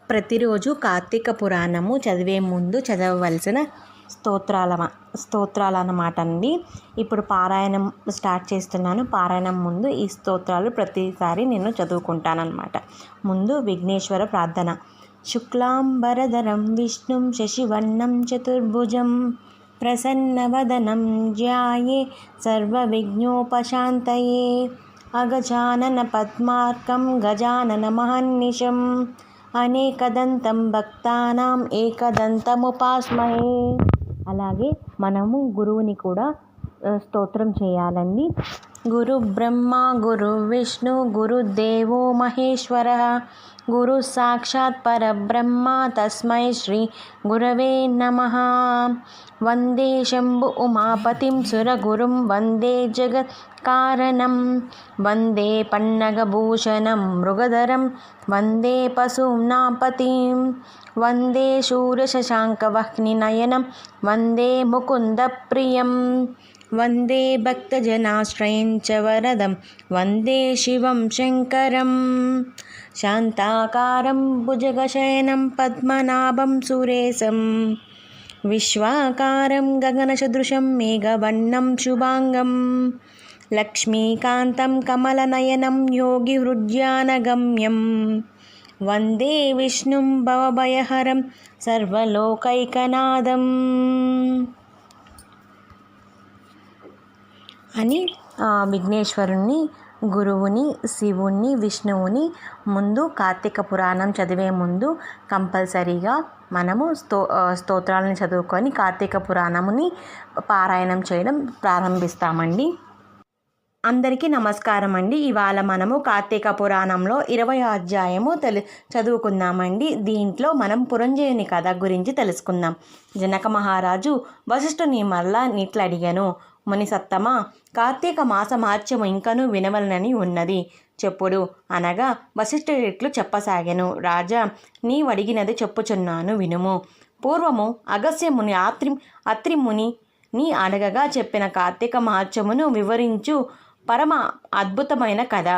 ప్రతిరోజు కార్తీక పురాణము చదివే ముందు చదవవలసిన స్తోత్రాలన్నమాట అండి. ఇప్పుడు పారాయణం స్టార్ట్ చేస్తున్నాను. పారాయణం ముందు ఈ స్తోత్రాలు ప్రతిసారి నేను చదువుకుంటానన్నమాట. ముందు విఘ్నేశ్వర ప్రార్థన. శుక్లాంబరధరం విష్ణుం శశివర్ణం చతుర్భుజం ప్రసన్నవదనం ధ్యాయే సర్వవిఘ్నోపశాంతయే అగజానన పద్మార్కం గజానన మహర్నిశం అనేకదంతం భక్తానాం ఏకదంతముపాస్మహే. అలాగే మనము గురువుని కూడా స్తోత్రం చేయాలండి. గురు బ్రహ్మ గురు విష్ణు గురుదేవో మహేశ్వర గురు సాక్షాత్ పరబ్రహ్మ తస్మై శ్రీ గురవే నమః. వందే శంభు ఉమాపతిం సురగురుం వందే జగత్కారణం వందే పన్నగభూషణం మృగధరం వందే పశూనాపతిం వందే శూరశశాంకవహ్నినయనం వందే ముకుందప్రియం వందే భక్తజనాశ్రయం చ వరదం వందే శివం శంకరం. శాంతాకారం భుజగశయనం పద్మనాభం సురేశం విశ్వాకారం గగనసదృశం మేఘవర్ణం శుభాంగం లక్ష్మీకాంతం కమలనయనం యోగిహృద్యానగమ్యం వందే విష్ణుం భవభయహరం సర్వలోకైకనాథం అని విఘ్నేశ్వరుణ్ణి, గురువుని, శివుణ్ణి, విష్ణువుని ముందు కార్తీక పురాణం చదివే ముందు కంపల్సరీగా మనము స్తోత్రాలను చదువుకొని కార్తీక పురాణముని పారాయణం చేయడం ప్రారంభిస్తామండి. అందరికీ నమస్కారం అండి. ఇవాళ మనము కార్తీక పురాణంలో 20వ అధ్యాయము చదువుకుందామండి. దీంట్లో మనం పురంజయుని కథ గురించి తెలుసుకుందాం. జనక మహారాజు వశిష్ఠుని మరలా ఇట్లా అడిగాను. ముని సత్తమా, కార్తీక మాస మహత్యము ఇంకనూ వినవలనని ఉన్నది, చెప్పుడు అనగా వశిష్ఠుడు ఇట్లు చెప్పసాగాను. రాజా, నీవడిగినది చెప్పుచున్నాను వినుము. పూర్వము అగస్త్యముని అత్రిముని నీ అడగగా చెప్పిన కార్తీక మహత్యమును వివరించు పరమ అద్భుతమైన కథ.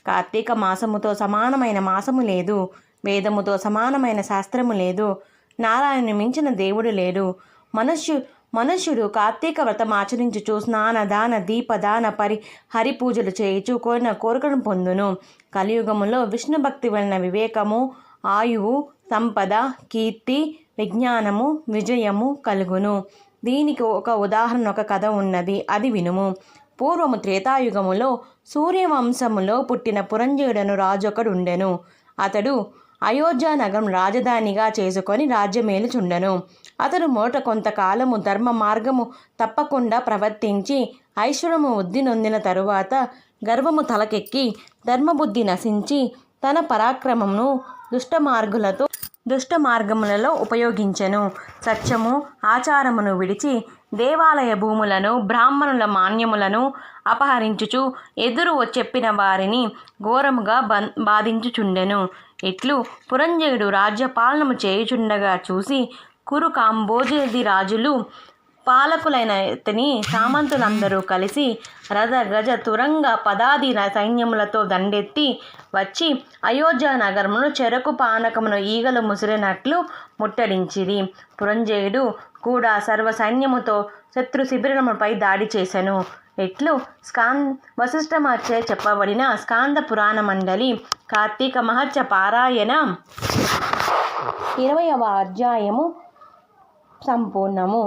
కార్తీక మాసముతో సమానమైన మాసము లేదు, వేదముతో సమానమైన శాస్త్రము లేదు, నారాయణుని మించిన దేవుడు లేడు. మనుష్యుడు కార్తీక వ్రతం ఆచరించుచు స్నాన దాన దీపదాన హరి పూజలు చేయుచు కోరిన కోరికను పొందును. కలియుగములో విష్ణు భక్తి వలన వివేకము, ఆయువు, సంపద, కీర్తి, విజ్ఞానము, విజయము కలుగును. దీనికి ఒక ఉదాహరణ, ఒక కథ ఉన్నది, అది వినుము. పూర్వము త్రేతాయుగములో సూర్యవంశములో పుట్టిన పురంజయుడను రాజొకడుండెను. అతడు అయోధ్య నగరం రాజధానిగా చేసుకొని రాజ్యమేలుచుండెను. అతడు మొదట కొంతకాలము ధర్మ మార్గము తప్పకుండా ప్రవర్తించి ఐశ్వర్యము వృద్ధి నొందిన తరువాత గర్వము తలకెక్కి ధర్మబుద్ధి నశించి తన పరాక్రమమును దుష్ట మార్గములలో ఉపయోగించెను. సత్యము ఆచారమును విడిచి దేవాలయ భూములను బ్రాహ్మణుల మాన్యములను అపహరించుచు ఎదురు చెప్పిన వారిని ఘోరముగా బాధించుచుండెను. ఇట్లు పురంజయుడు రాజ్యపాలనము చేయుచుండగా చూసి కురు కాంబోజి రాజులు పాలకులైన ఇతని సామంతులందరూ కలిసి రథ గజ తురంగ పదాది సైన్యములతో దండెత్తి వచ్చి అయోధ్య నగరమును చెరకు పానకమును ఈగలు ముసిరినట్లు ముట్టడించిరి. పురంజయుడు కూడా సర్వ సైన్యముతో శత్రు శిబిరముపై దాడి చేసెను. ఇట్లు వశిష్ఠమచే చెప్పబడిన స్కాంద పురాణ మండలి కార్తీక మహత్య పారాయణ 20వ అధ్యాయము సంపూర్ణము.